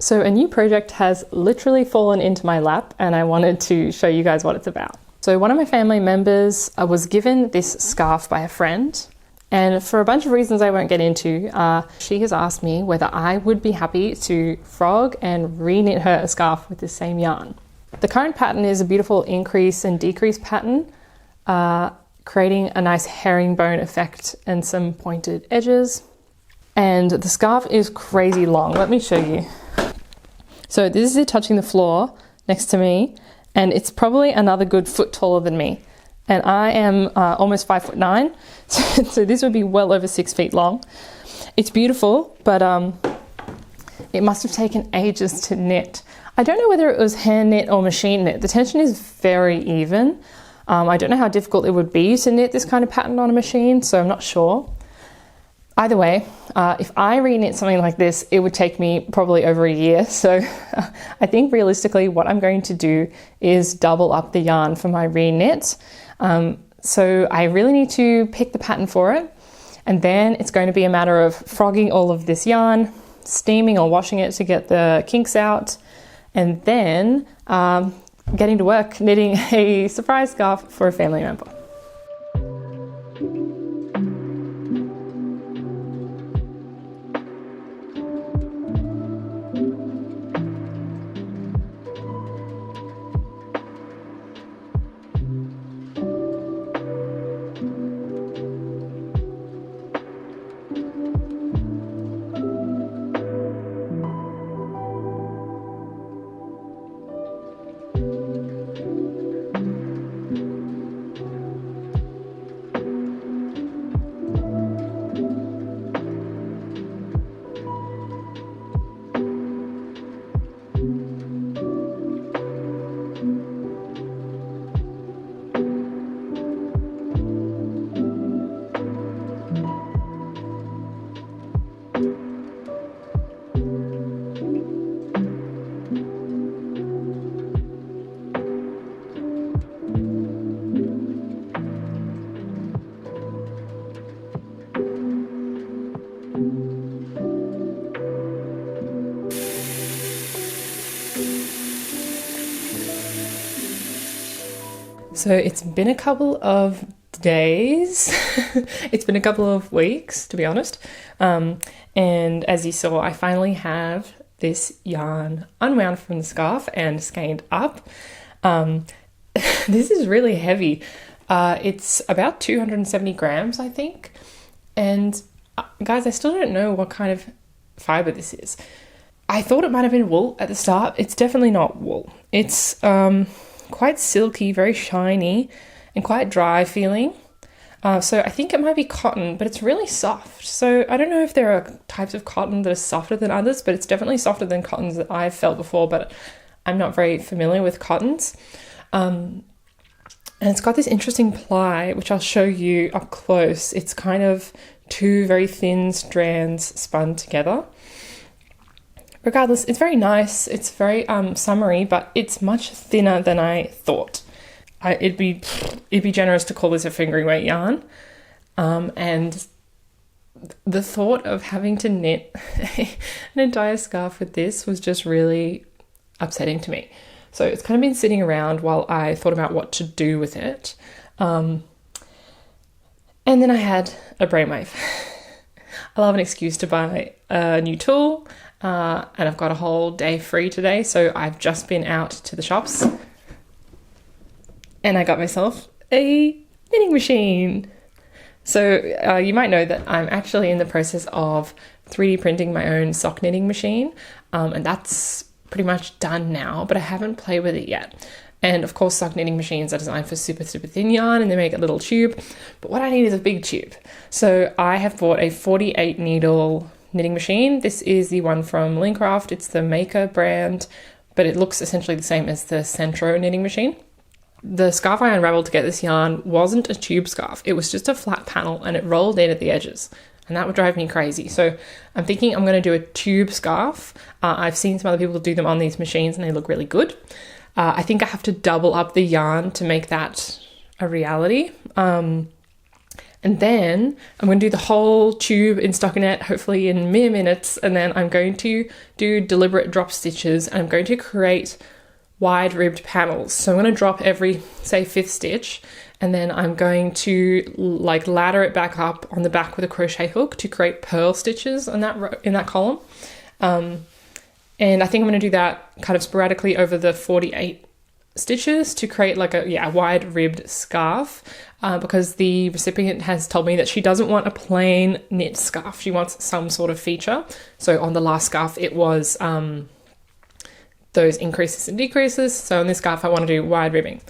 So a new project has literally fallen into my lap and I wanted to show you guys what it's about. So one of my family members was given this scarf by a friend, and for a bunch of reasons I won't get into, she has asked me whether I would be happy to frog and re-knit her a scarf with the same yarn. The current pattern is a beautiful increase and decrease pattern, creating a nice herringbone effect and some pointed edges. And the scarf is crazy long. Let me show you. So this is it touching the floor next to me, and it's probably another good foot taller than me. And I am almost 5'9", so this would be well over 6 feet long. It's beautiful, but it must have taken ages to knit. I don't know whether it was hand knit or machine knit. The tension is very even. I don't know how difficult it would be to knit this kind of pattern on a machine, so I'm not sure. Either way, if I re-knit something like this, it would take me probably over a year. So I think realistically what I'm going to do is double up the yarn for my re-knit. So I really need to pick the pattern for it. And then it's going to be a matter of frogging all of this yarn, steaming or washing it to get the kinks out, and then getting to work knitting a surprise scarf for a family member. So it's been a couple of days. It's been a couple of weeks, to be honest. And as you saw, I finally have this yarn unwound from the scarf and skeined up. This is really heavy. It's about 270 grams, I think. And guys, I still don't know what kind of fiber this is. I thought it might have been wool at the start. It's definitely not wool. It's quite silky, very shiny, and quite dry feeling. So I think it might be cotton, but it's really soft. So I don't know if there are types of cotton that are softer than others, but it's definitely softer than cottons that I've felt before, but I'm not very familiar with cottons. And it's got this interesting ply, which I'll show you up close. It's kind of two very thin strands spun together. Regardless, it's very nice. It's very summery, but it's much thinner than I thought. It'd be generous to call this a fingering weight yarn. And the thought of having to knit an entire scarf with this was just really upsetting to me. So it's kind of been sitting around while I thought about what to do with it. And then I had a brainwave. I love an excuse to buy a new tool. And I've got a whole day free today, so I've just been out to the shops and I got myself a knitting machine. So you might know that I'm actually in the process of 3D printing my own sock knitting machine, and that's pretty much done now, but I haven't played with it yet. And of course, sock knitting machines are designed for super, super thin yarn and they make a little tube, but what I need is a big tube. So I have bought a 48 needle knitting machine. This is the one from Lincraft. It's the Maker brand, but it looks essentially the same as the Sentro knitting machine. The scarf I unraveled to get this yarn wasn't a tube scarf. It was just a flat panel and it rolled in at the edges, and that would drive me crazy. So I'm thinking I'm going to do a tube scarf. I've seen some other people do them on these machines and they look really good. I think I have to double up the yarn to make that a reality. And then I'm going to do the whole tube in stockinette, hopefully in mere minutes. And then I'm going to do deliberate drop stitches. And I'm going to create wide ribbed panels. So I'm going to drop every, say, 5th stitch. And then I'm going to like ladder it back up on the back with a crochet hook to create purl stitches on that in that column. And I think I'm going to do that kind of sporadically over the 48 stitches to create like a wide ribbed scarf, because the recipient has told me that she doesn't want a plain knit scarf. She wants some sort of feature. So on the last scarf it was those increases and decreases. So on this scarf I want to do wide ribbing.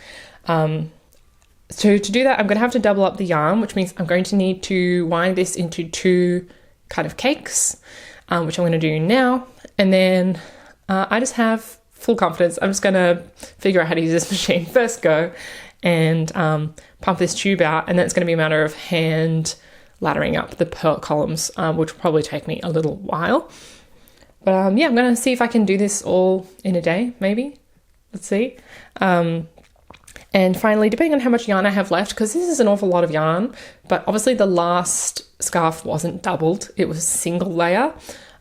So to do that I'm going to have to double up the yarn, which means I'm going to need to wind this into 2 kind of cakes, which I'm going to do now. And then I just have full confidence. I'm just going to figure out how to use this machine first go and pump this tube out, and then it's going to be a matter of hand laddering up the purl columns, which will probably take me a little while. But yeah, I'm going to see if I can do this all in a day, maybe. Let's see. And finally, depending on how much yarn I have left, because this is an awful lot of yarn, but obviously the last scarf wasn't doubled, it was single layer.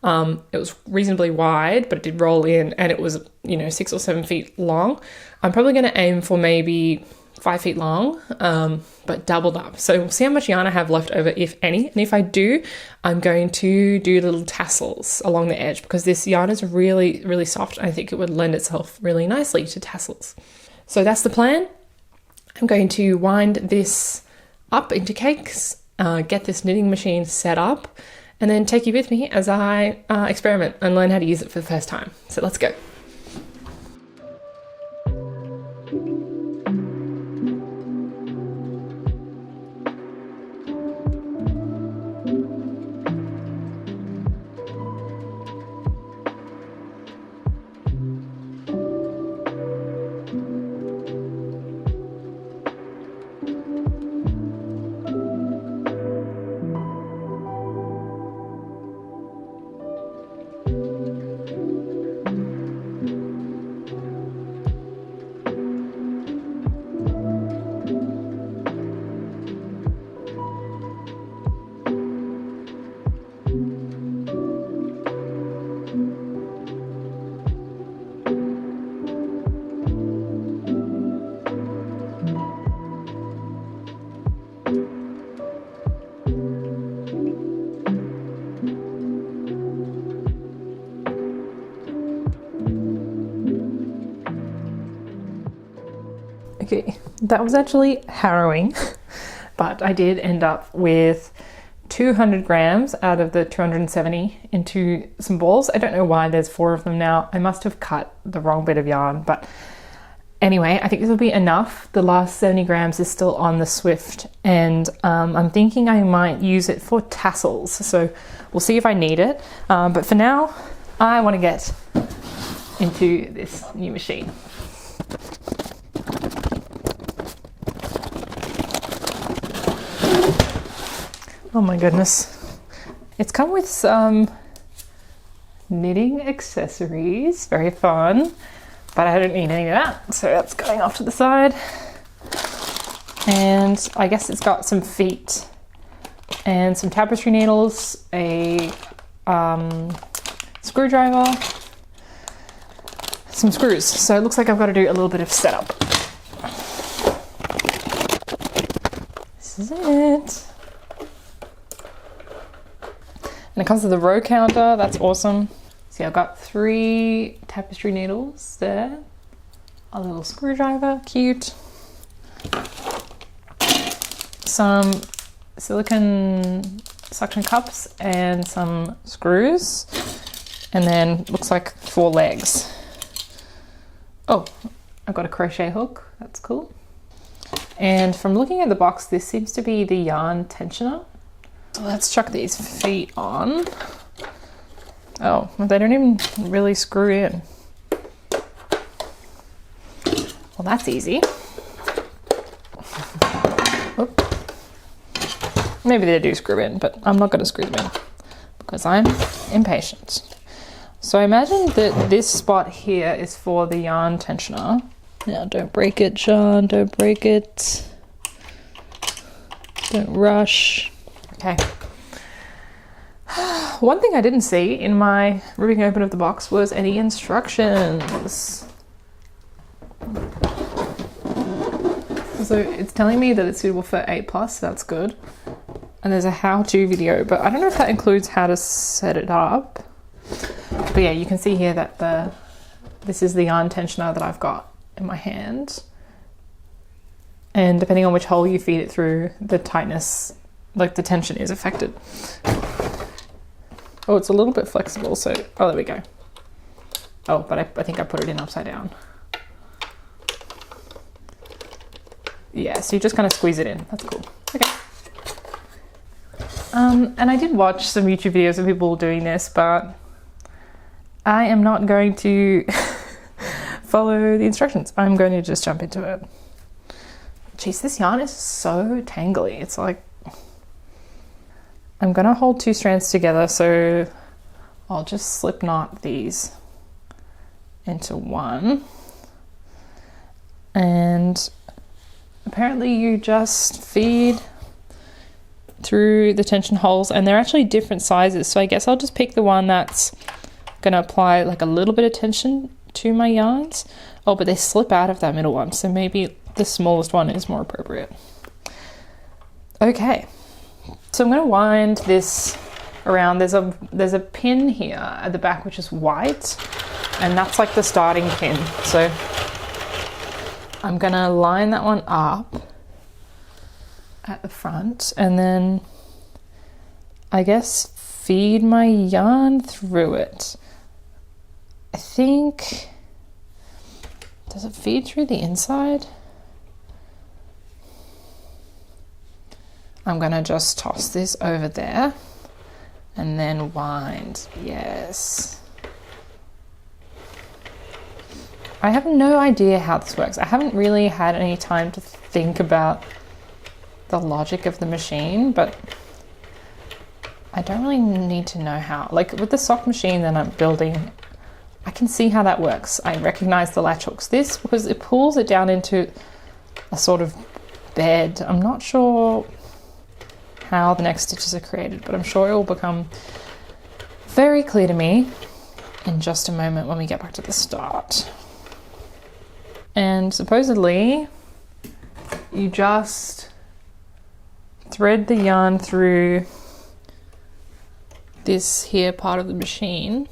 It was reasonably wide, but it did roll in, and it was, 6 or 7 feet long. I'm probably going to aim for maybe 5 feet long, but doubled up. So we'll see how much yarn I have left over, if any. And if I do, I'm going to do little tassels along the edge, because this yarn is really, really soft. I think it would lend itself really nicely to tassels. So that's the plan. I'm going to wind this up into cakes, get this knitting machine set up, and then take you with me as I experiment and learn how to use it for the first time. So let's go. Okay, that was actually harrowing, but I did end up with 200 grams out of the 270 into some balls. I don't know why there's 4 of them now. I must have cut the wrong bit of yarn, but anyway, I think this will be enough. The last 70 grams is still on the Swift, and I'm thinking I might use it for tassels. So we'll see if I need it. But for now, I want to get into this new machine. Oh my goodness. It's come with some knitting accessories, very fun, but I don't need any of that, so that's going off to the side. And I guess it's got some feet and some tapestry needles, a screwdriver, some screws. So it looks like I've got to do a little bit of setup. This is it. And it comes with a row counter, that's awesome. See, I've got 3 tapestry needles there, a little screwdriver, cute, some silicone suction cups and some screws, and then looks like 4 legs. Oh, I've got a crochet hook, that's cool. And from looking at the box, this seems to be the yarn tensioner. So let's chuck these feet on. Oh, they don't even really screw in. Well, that's easy. Oop. Maybe they do screw in, but I'm not going to screw them in because I'm impatient. So I imagine that this spot here is for the yarn tensioner. Now, don't break it, Sean, don't break it. Don't rush. Okay. One thing I didn't see in my ripping open of the box was any instructions. So it's telling me that it's suitable for 8+, that's good. And there's a how-to video, but I don't know if that includes how to set it up. But yeah, you can see here that this is the yarn tensioner that I've got in my hand. And depending on which hole you feed it through, the tightness, like the tension is affected. Oh, it's a little bit flexible, so, oh, there we go. Oh, but I think I put it in upside down. Yeah, so you just kind of squeeze it in. That's cool. Okay. And I did watch some YouTube videos of people doing this, but I am not going to follow the instructions. I'm going to just jump into it. Jeez, this yarn is so tangly. It's like, I'm gonna hold 2 strands together, so I'll just slip knot these into one. And apparently you just feed through the tension holes, and they're actually different sizes. So I guess I'll just pick the one that's gonna apply like a little bit of tension to my yarns. Oh, but they slip out of that middle one, so maybe the smallest one is more appropriate. Okay, so I'm going to wind this around. There's a pin here at the back which is white, and that's like the starting pin. So I'm going to line that one up at the front, and then I guess feed my yarn through it. I think, does it feed through the inside? I'm gonna just toss this over there and then wind. Yes. I have no idea how this works. I haven't really had any time to think about the logic of the machine, but I don't really need to know how. Like with the sock machine that I'm building, I can see how that works. I recognize the latch hooks. This, because it pulls it down into a sort of bed. I'm not sure how the next stitches are created, but I'm sure it will become very clear to me in just a moment when we get back to the start. And supposedly you just thread the yarn through this here part of the machine.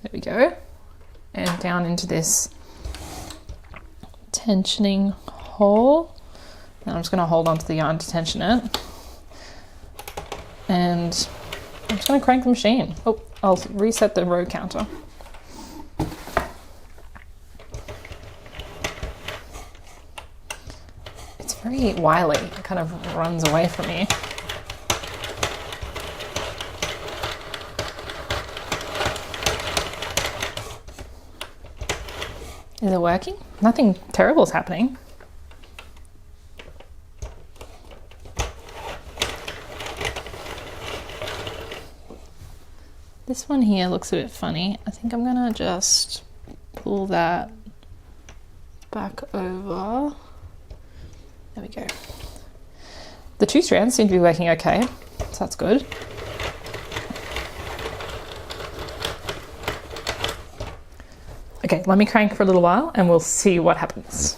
There we go. And down into this tensioning hole. Now I'm just going to hold onto the yarn to tension it. And I'm just going to crank the machine. Oh, I'll reset the row counter. It's very wily. It kind of runs away from me. Is it working? Nothing terrible is happening. This one here looks a bit funny. I think I'm gonna just pull that back over. There we go. The 2 strands seem to be working okay, so that's good. Okay, let me crank for a little while and we'll see what happens.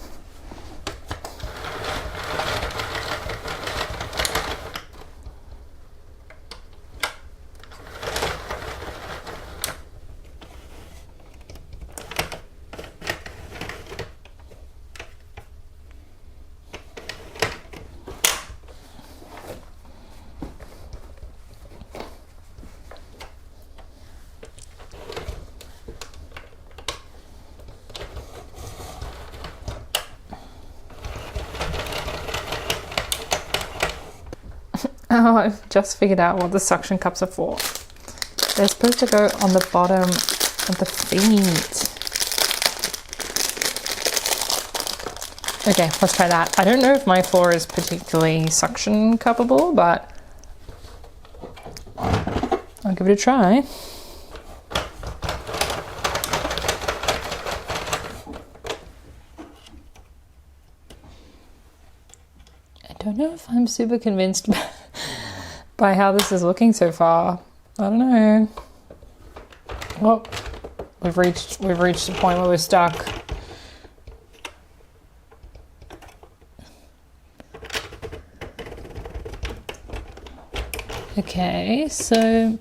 Oh, I've just figured out what the suction cups are for. They're supposed to go on the bottom of the feet. Okay, let's try that. I don't know if my floor is particularly suction cuppable, but I'll give it a try. I don't know if I'm super convinced by how this is looking so far. I don't know. Well, we've reached a point where we're stuck. Okay, so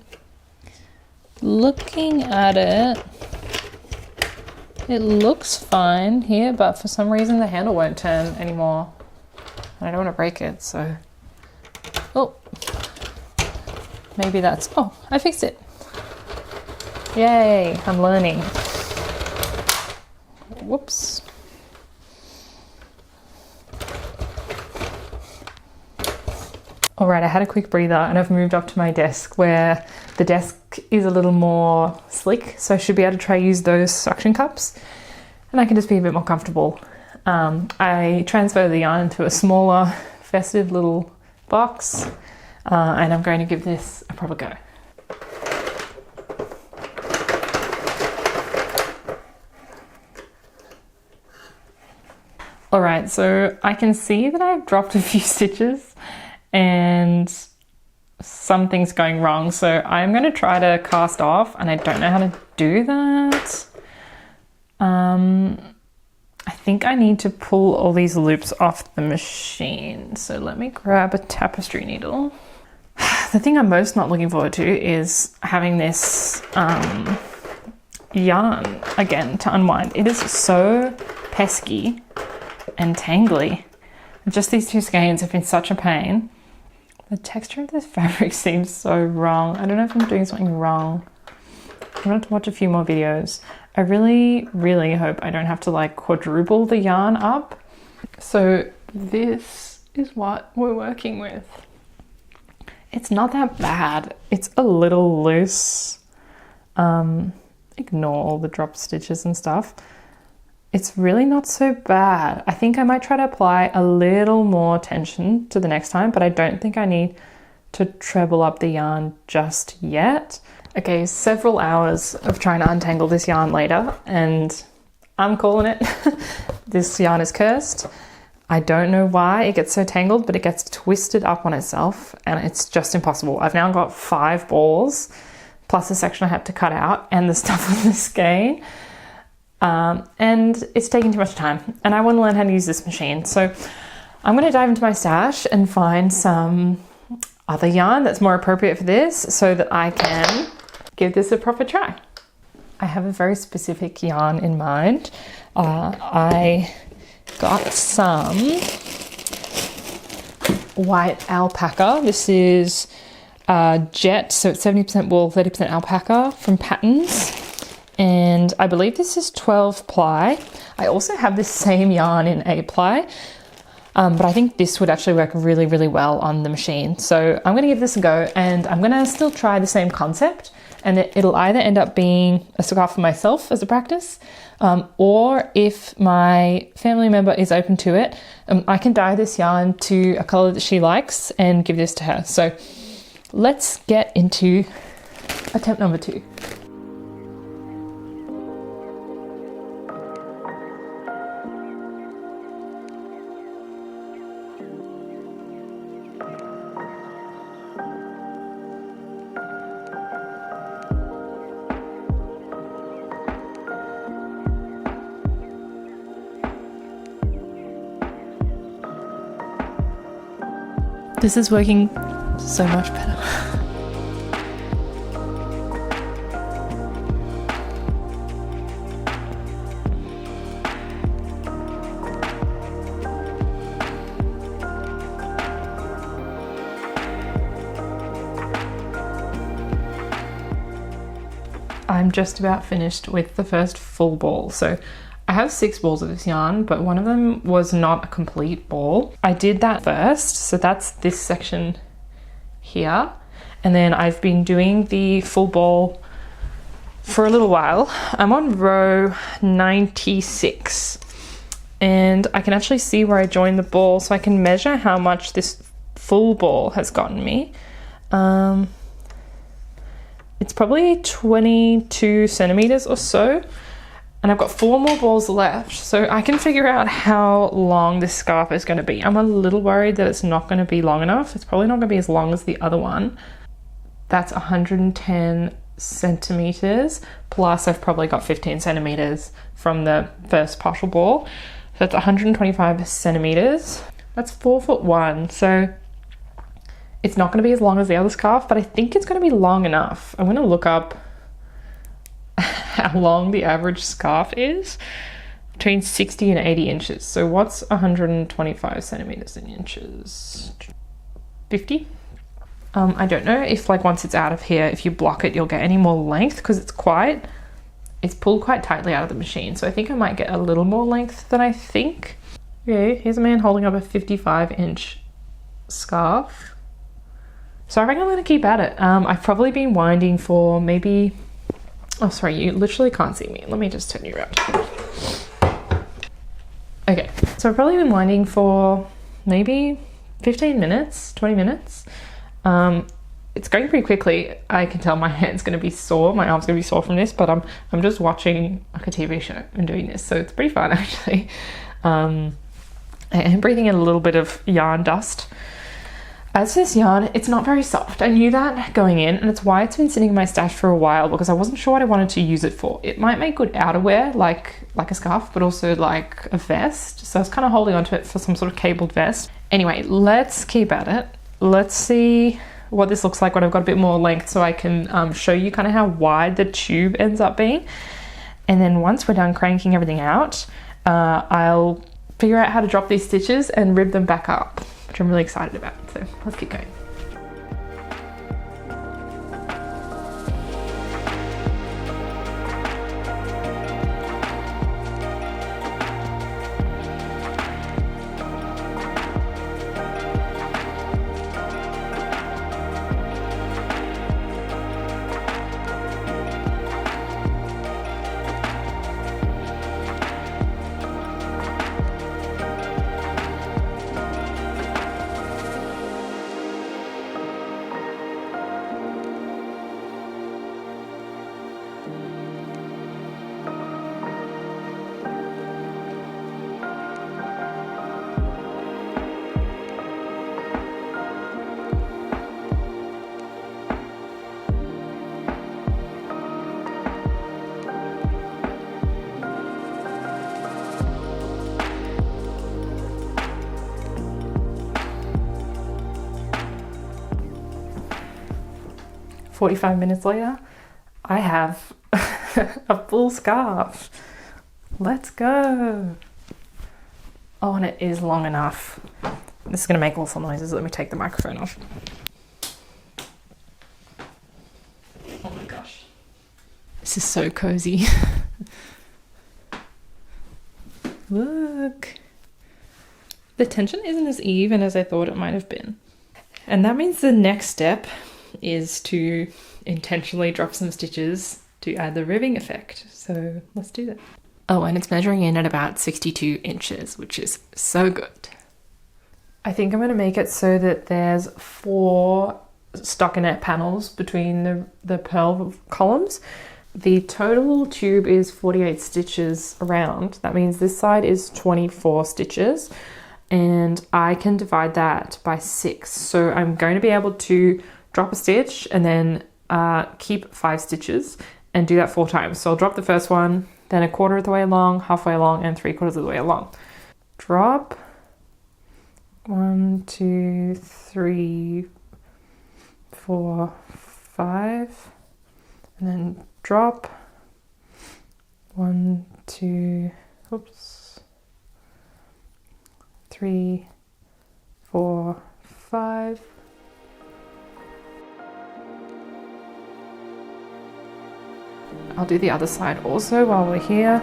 looking at it, it looks fine here, but for some reason the handle won't turn anymore. And I don't want to break it, so... Oh, maybe that's... Oh, I fixed it. Yay, I'm learning. Whoops. All right, I had a quick breather and I've moved up to my desk where the desk is a little more slick, so I should be able to try use those suction cups and I can just be a bit more comfortable. I transfer the yarn to a smaller, festive little box and I'm going to give this a proper go. All right, so I can see that I've dropped a few stitches and something's going wrong. So I'm going to try to cast off and I don't know how to do that. I think I need to pull all these loops off the machine. So let me grab a tapestry needle. The thing I'm most not looking forward to is having this yarn again to unwind. It is so pesky and tangly. Just these two skeins have been such a pain. The texture of this fabric seems so wrong. I don't know if I'm doing something wrong. I'm gonna have to watch a few more videos. I really, really hope I don't have to like quadruple the yarn up. So this is what we're working with. It's not that bad. It's a little loose. Ignore all the drop stitches and stuff. It's really not so bad. I think I might try to apply a little more tension to the next time, but I don't think I need to treble up the yarn just yet. Okay, several hours of trying to untangle this yarn later, and I'm calling it. This yarn is cursed. I don't know why it gets so tangled, but it gets twisted up on itself, and it's just impossible. I've now got 5 balls, plus a section I had to cut out, and the stuff on the skein. And it's taking too much time and I want to learn how to use this machine. So I'm going to dive into my stash and find some other yarn that's more appropriate for this so that I can give this a proper try. I have a very specific yarn in mind. I got some white alpaca. This is jet, so it's 70% wool, 30% alpaca from Patterns. And I believe this is 12 ply. I also have this same yarn in 8 ply, but I think this would actually work really, really well on the machine. So I'm gonna give this a go and I'm gonna still try the same concept, and it'll either end up being a scarf for myself as a practice, or if my family member is open to it, I can dye this yarn to a color that she likes and give this to her. So let's get into attempt number 2. This is working so much better. I'm just about finished with the first full ball. So I have 6 balls of this yarn, but one of them was not a complete ball. I did that first, so that's this section here. And then I've been doing the full ball for a little while. I'm on row 96 and I can actually see where I joined the ball, so I can measure how much this full ball has gotten me. It's probably 22 centimeters or so. And I've got 4 more balls left, so I can figure out how long this scarf is going to be. I'm a little worried that it's not going to be long enough. It's probably not going to be as long as the other one. That's 110 centimeters, plus I've probably got 15 centimeters from the first partial ball. So that's 125 centimeters. That's 4'1", so it's not going to be as long as the other scarf, but I think it's going to be long enough. I'm going to look up how long the average scarf is. Between 60 and 80 inches. So what's 125 centimeters in inches? 50? I don't know if like once it's out of here, if you block it, you'll get any more length, because it's pulled quite tightly out of the machine. So I think I might get a little more length than I think. Yeah, here's a man holding up a 55-inch scarf. So I reckon I'm going to keep at it. I've probably been winding for maybe... Oh, sorry, you literally can't see me. Let me just turn you around. Okay, so I've probably been winding for maybe 15 minutes, 20 minutes. It's going pretty quickly. I can tell my hand's going to be sore, my arm's going to be sore from this, but I'm just watching like a TV show and doing this, so it's pretty fun actually. I am breathing in a little bit of yarn dust. As for this yarn, it's not very soft. I knew that going in, and it's why it's been sitting in my stash for a while, because I wasn't sure what I wanted to use it for. It might make good outerwear, like a scarf, but also like a vest. So I was kind of holding onto it for some sort of cabled vest. Anyway, let's keep at it. Let's see what this looks like when I've got a bit more length, so I can show you kind of how wide the tube ends up being. And then once we're done cranking everything out, I'll figure out how to drop these stitches and rib them back up, which I'm really excited about. So let's keep going. "45 minutes later, I have a full scarf. Let's go." Oh, and it is long enough. This is going to make awful noises. Let me take the microphone off. Oh my gosh. This is so cozy. Look. The tension isn't as even as I thought it might have been. And that means the next step is to intentionally drop some stitches to add the ribbing effect. So let's do that. Oh, and it's measuring in at about 62 inches, which is so good. I think I'm going to make it so that there's 4 stockinette panels between the purl columns. The total tube is 48 stitches around. That means this side is 24 stitches, and I can divide that by 6. So I'm going to be able to drop a stitch and then keep 5 stitches and do that 4 times. So I'll drop the first one, then a quarter of the way along, halfway along, and 3/4 of the way along. Drop. 1, 2, 3, 4, 5, and then drop. 1, 2, 3, 4, 5. I'll do the other side also while we're here.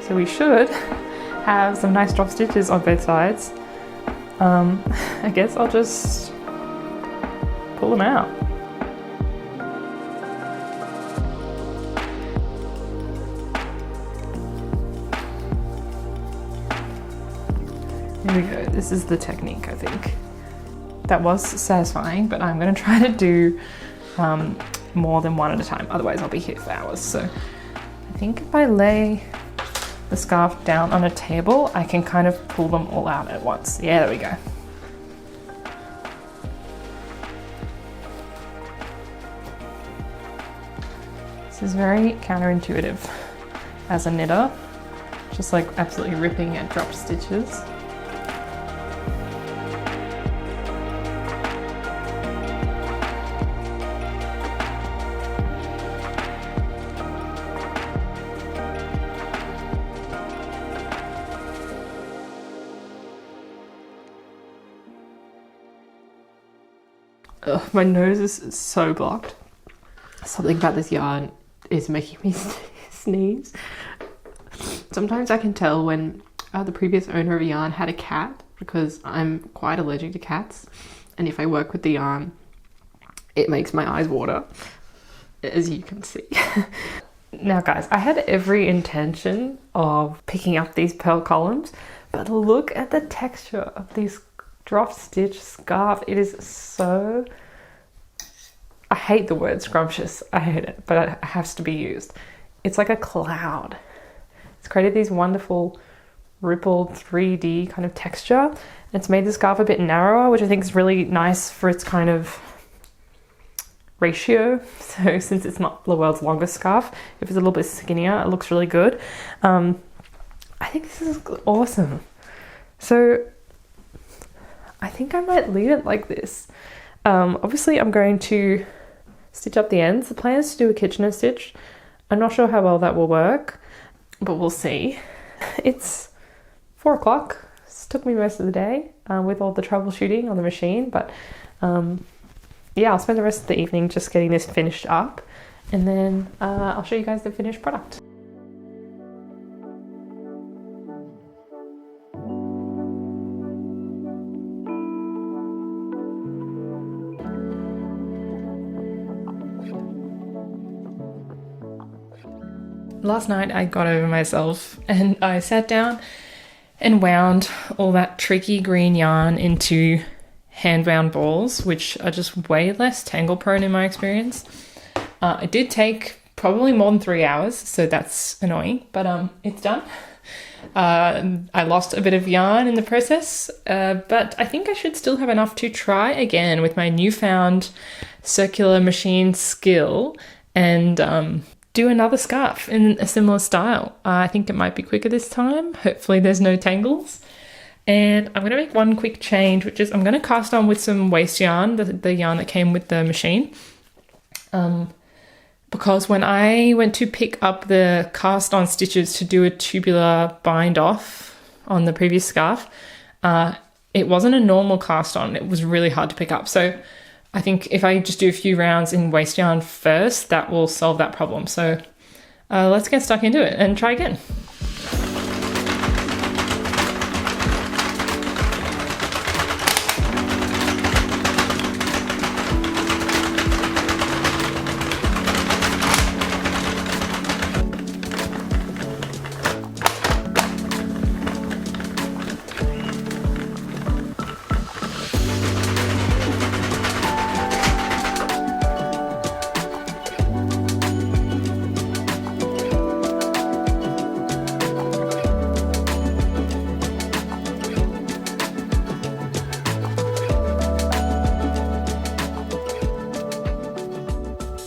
So we should have some nice drop stitches on both sides. I guess I'll just pull them out. Here we go. This is the technique, I think. That was satisfying, but I'm going to try to do more than one at a time, otherwise I'll be here for hours. So I think if I lay the scarf down on a table, I can kind of pull them all out at once. Yeah, there we go. This is very counterintuitive as a knitter, just like absolutely ripping at drop stitches. Ugh, my nose is so blocked. Something about this yarn is making me sneeze. Sometimes I can tell when the previous owner of a yarn had a cat, because I'm quite allergic to cats, and if I work with the yarn, it makes my eyes water, as you can see. Now guys, I had every intention of picking up these pearl columns, but look at the texture of this drop stitch scarf. It is so, I hate the word scrumptious, I hate it, but it has to be used. It's like a cloud. It's created these wonderful rippled 3D kind of texture. It's made the scarf a bit narrower, which I think is really nice for its kind of ratio. So since it's not the world's longest scarf, if it's a little bit skinnier, it looks really good. I think this is awesome. So I think I might leave it like this. Obviously I'm going to stitch up the ends. The plan is to do a Kitchener stitch. I'm not sure how well that will work, but we'll see. It's 4 o'clock. This took me most of the day with all the troubleshooting on the machine, but yeah, I'll spend the rest of the evening just getting this finished up, and then I'll show you guys the finished product. Last night I got over myself and I sat down and wound all that tricky green yarn into hand wound balls, which are just way less tangle prone in my experience. It did take probably more than 3 hours, so that's annoying, but it's done. I lost a bit of yarn in the process, but I think I should still have enough to try again with my newfound circular machine skill and do another scarf in a similar style. I think it might be quicker this time. Hopefully there's no tangles. And I'm going to make one quick change, which is I'm going to cast on with some waste yarn, the yarn that came with the machine. Because when I went to pick up the cast on stitches to do a tubular bind off on the previous scarf, it wasn't a normal cast on. It was really hard to pick up. So I think if I just do a few rounds in waste yarn first, that will solve that problem. So let's get stuck into it and try again.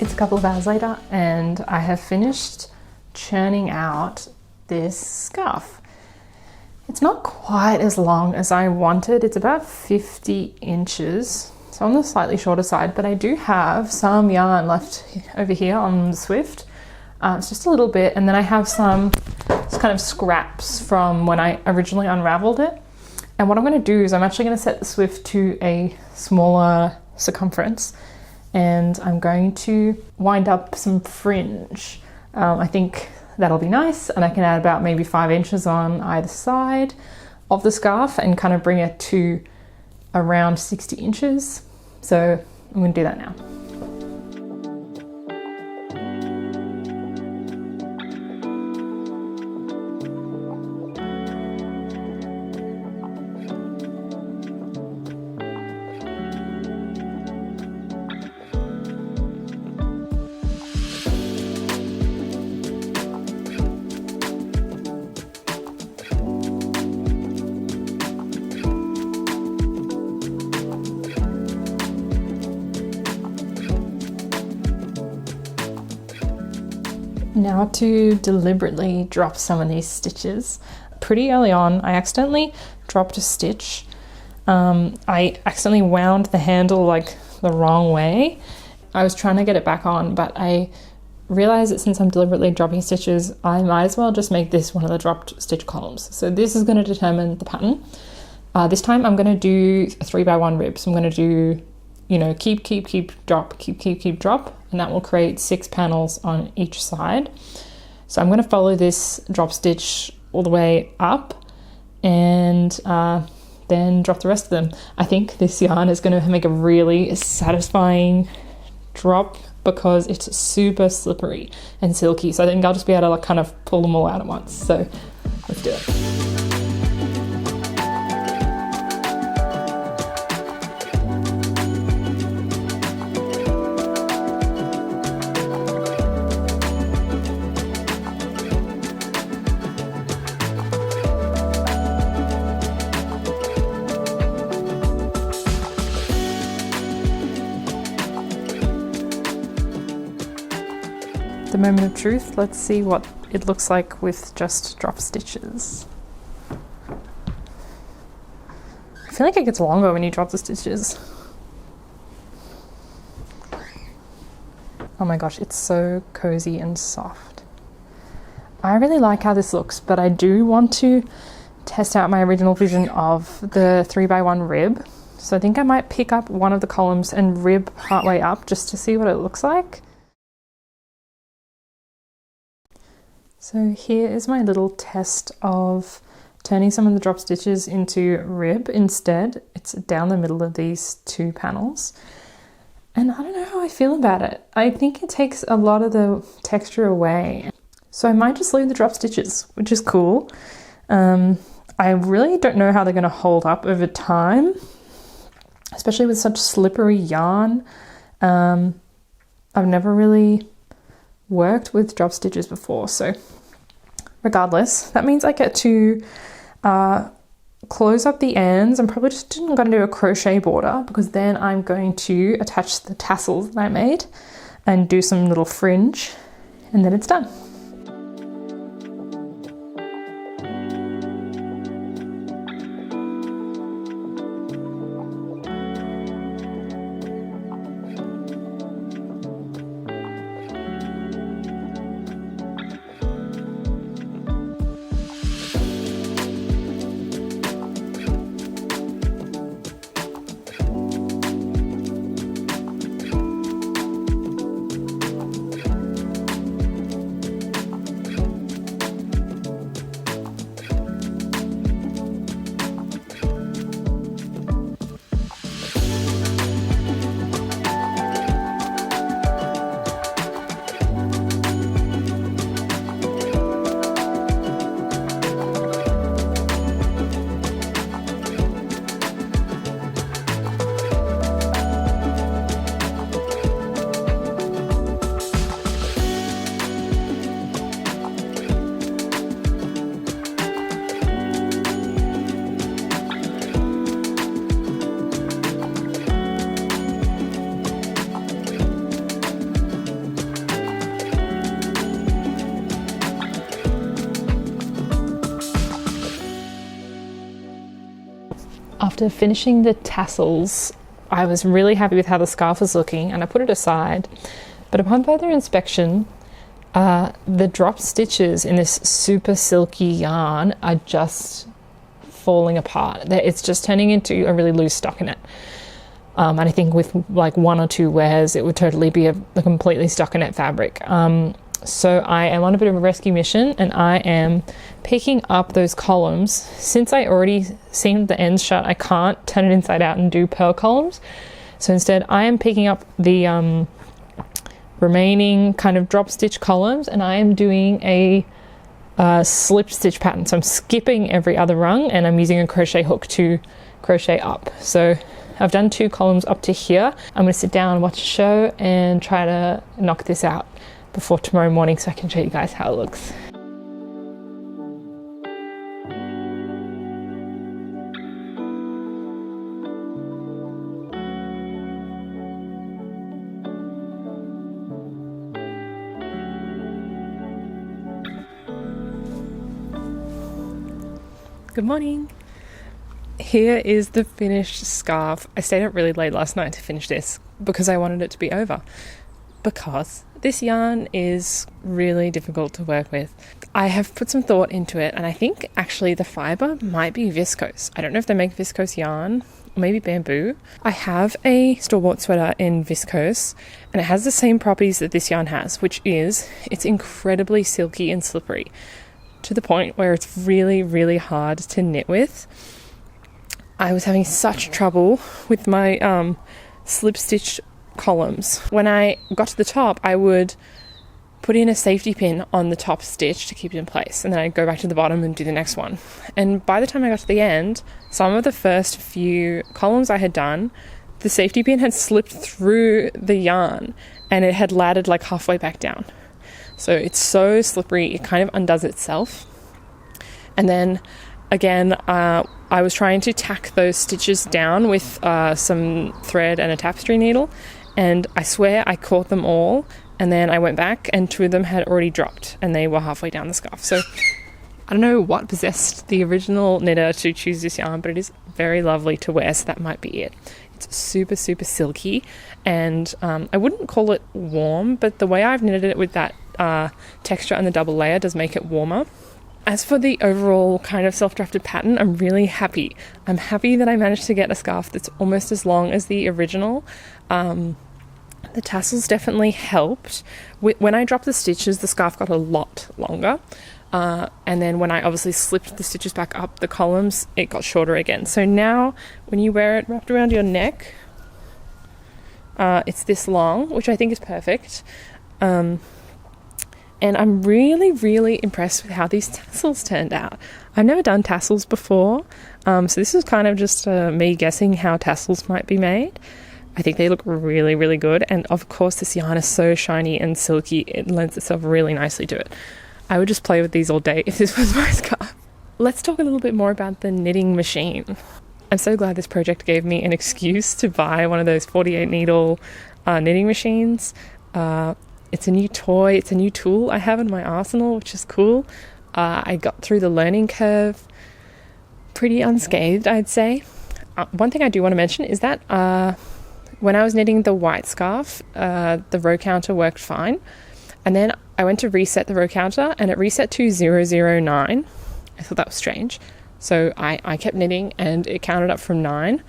It's a couple of hours later and I have finished churning out this scarf. It's not quite as long as I wanted. It's about 50 inches, so on the slightly shorter side, but I do have some yarn left over here on the Swift. It's just a little bit, and then I have some kind of scraps from when I originally unraveled it. And what I'm going to do is I'm actually going to set the Swift to a smaller circumference, and I'm going to wind up some fringe. I think that'll be nice, and I can add about maybe 5 inches on either side of the scarf and kind of bring it to around 60 inches. So I'm going to do that now. Now to deliberately drop some of these stitches. Pretty early on, I accidentally dropped a stitch. I accidentally wound the handle like the wrong way. I was trying to get it back on, but I realized that since I'm deliberately dropping stitches, I might as well just make this one of the dropped stitch columns. So this is going to determine the pattern. This time I'm going to do a 3x1 rib. So I'm going to do, you know, keep, drop, keep, drop, and that will create 6 panels on each side. So I'm going to follow this drop stitch all the way up and then drop the rest of them. I think this yarn is going to make a really satisfying drop because it's super slippery and silky. So I think I'll just be able to like kind of pull them all out at once. So let's do it. The moment of truth, let's see what it looks like with just drop stitches. I feel like it gets longer when you drop the stitches. Oh my gosh, it's so cozy and soft. I really like how this looks, but I do want to test out my original vision of the 3x1 rib. So I think I might pick up one of the columns and rib partway up just to see what it looks like. So here is my little test of turning some of the drop stitches into rib instead. It's down the middle of these 2 panels. And I don't know how I feel about it. I think it takes a lot of the texture away. So I might just leave the drop stitches, which is cool. I really don't know how they're going to hold up over time, especially with such slippery yarn. I've never really worked with drop stitches before, so regardless, that means I get to close up the ends. I'm probably just going to do a crochet border because then I'm going to attach the tassels that I made and do some little fringe, and then it's done. After finishing the tassels, I was really happy with how the scarf was looking and I put it aside. But upon further inspection, the drop stitches in this super silky yarn are just falling apart. It's just turning into a really loose stockinette. And I think with like 1 or 2 wears, it would totally be a completely stockinette fabric. So I am on a bit of a rescue mission and I am picking up those columns. Since I already seamed the ends shut, I can't turn it inside out and do purl columns. So instead I am picking up the remaining kind of drop stitch columns and I am doing a slip stitch pattern. So I'm skipping every other rung and I'm using a crochet hook to crochet up. So I've done 2 columns up to here. I'm going to sit down and watch a show and try to knock this out before tomorrow morning so I can show you guys how it looks. Good morning. Here is the finished scarf. I stayed up really late last night to finish this because I wanted it to be over. Because this yarn is really difficult to work with. I have put some thought into it, and I think actually the fibre might be viscose. I don't know if they make viscose yarn, or maybe bamboo. I have a store-bought sweater in viscose, and it has the same properties that this yarn has, which is it's incredibly silky and slippery, to the point where it's really, really hard to knit with. I was having such trouble with my slip stitch columns. When I got to the top, I would put in a safety pin on the top stitch to keep it in place, and then I'd go back to the bottom and do the next one. And by the time I got to the end, some of the first few columns I had done, the safety pin had slipped through the yarn and it had laddered like halfway back down. So it's so slippery, it kind of undoes itself. And then again, I was trying to tack those stitches down with some thread and a tapestry needle, and I swear I caught them all, and then I went back and two of them had already dropped and they were halfway down the scarf. So I don't know what possessed the original knitter to choose this yarn, but it is very lovely to wear, so that might be it. It's super, super silky, and I wouldn't call it warm, but the way I've knitted it with that texture and the double layer does make it warmer. As for the overall kind of self-drafted pattern, I'm really happy. I'm happy that I managed to get a scarf that's almost as long as the original. The tassels definitely helped. When I dropped the stitches, the scarf got a lot longer. And then when I obviously slipped the stitches back up the columns, it got shorter again. So now when you wear it wrapped around your neck, it's this long, which I think is perfect. And I'm really, really impressed with how these tassels turned out. I've never done tassels before, so this is kind of just me guessing how tassels might be made. I think they look really, really good, and of course this yarn is so shiny and silky, it lends itself really nicely to it. I would just play with these all day if this was my scarf. Let's talk a little bit more about the knitting machine. I'm so glad this project gave me an excuse to buy one of those 48 needle knitting machines. It's a new toy, it's a new tool I have in my arsenal, which is cool. I got through the learning curve pretty unscathed, I'd say. One thing I do want to mention is that when I was knitting the white scarf, the row counter worked fine. And then I went to reset the row counter and it reset to 009. I thought that was strange. So I kept knitting and it counted up from 9.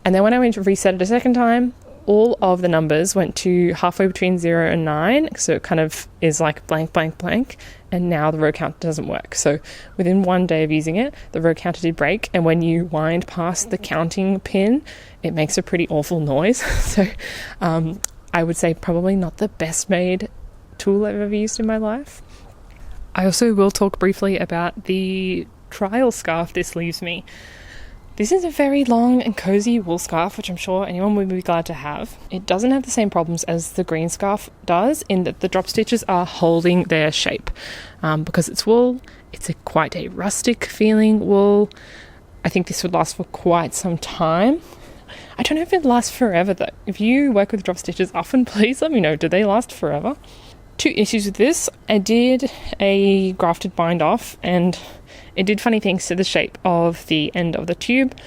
And then when I went to reset it a second time, all of the numbers went to halfway between 0 and 9, so it kind of is like blank, blank, blank, and now the row counter doesn't work. So within one day of using it, the row counter did break, and when you wind past the counting pin, it makes a pretty awful noise. So I would say probably not the best made tool I've ever used in my life. I also will talk briefly about the trial scarf this leaves me. This is a very long and cozy wool scarf, which I'm sure anyone would be glad to have. It doesn't have the same problems as the green scarf does, in that the drop stitches are holding their shape. Because it's wool, it's quite a rustic feeling wool. I think this would last for quite some time. I don't know if it lasts forever though. If you work with drop stitches often, please let me know. Do they last forever? 2 issues with this. I did a grafted bind off and it did funny things to the shape of the end of the tube.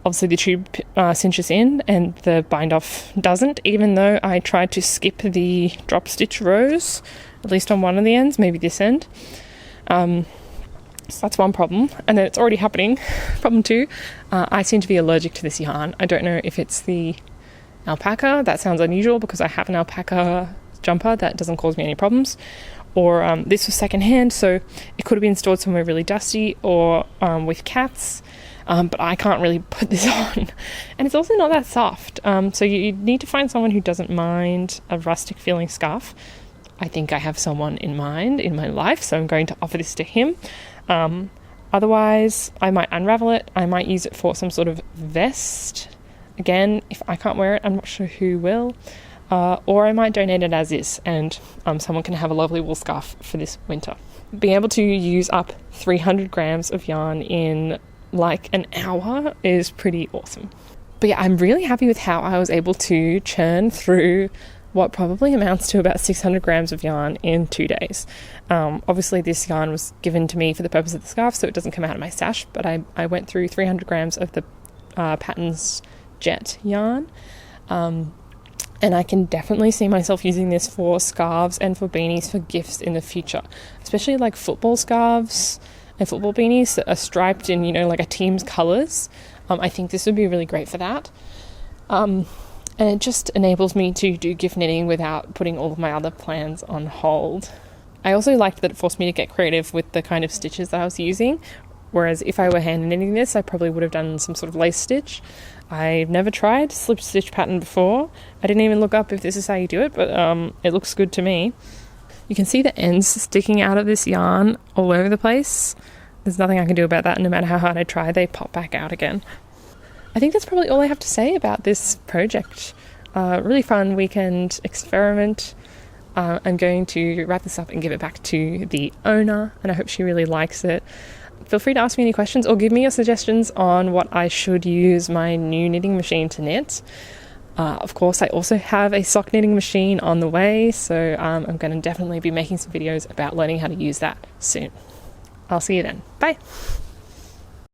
Obviously the tube cinches in and the bind off doesn't, even though I tried to skip the drop stitch rows, at least on one of the ends, maybe this end. So that's one problem, and then it's already happening. Problem 2, I seem to be allergic to this yarn. I don't know if it's the alpaca. That sounds unusual because I have an alpaca jumper that doesn't cause me any problems. Or this was secondhand, so it could have been stored somewhere really dusty or with cats, but I can't really put this on. And it's also not that soft, so you need to find someone who doesn't mind a rustic feeling scarf. I think I have someone in mind in my life, so I'm going to offer this to him. Otherwise, I might unravel it. I might use it for some sort of vest. Again, if I can't wear it, I'm not sure who will. Or I might donate it as is, and someone can have a lovely wool scarf for this winter. Being able to use up 300 grams of yarn in like an hour is pretty awesome. But yeah, I'm really happy with how I was able to churn through what probably amounts to about 600 grams of yarn in 2 days. Obviously this yarn was given to me for the purpose of the scarf, so it doesn't come out of my stash, but I went through 300 grams of the Patterns Jet yarn, and I can definitely see myself using this for scarves and for beanies for gifts in the future, especially like football scarves and football beanies that are striped in, like a team's colours. I think this would be really great for that. And it just enables me to do gift knitting without putting all of my other plans on hold. I also liked that it forced me to get creative with the kind of stitches that I was using, whereas if I were hand knitting this, I probably would have done some sort of lace stitch. I've never tried slip stitch pattern before. I didn't even look up if this is how you do it, but it looks good to me. You can see the ends sticking out of this yarn all over the place. There's nothing I can do about that. No matter how hard I try, they pop back out again. I think that's probably all I have to say about this project. Really fun weekend experiment. I'm going to wrap this up and give it back to the owner, and I hope she really likes it. Feel free to ask me any questions or give me your suggestions on what I should use my new knitting machine to knit. Of course, I also have a sock knitting machine on the way, so I'm going to definitely be making some videos about learning how to use that soon. I'll see you then. Bye!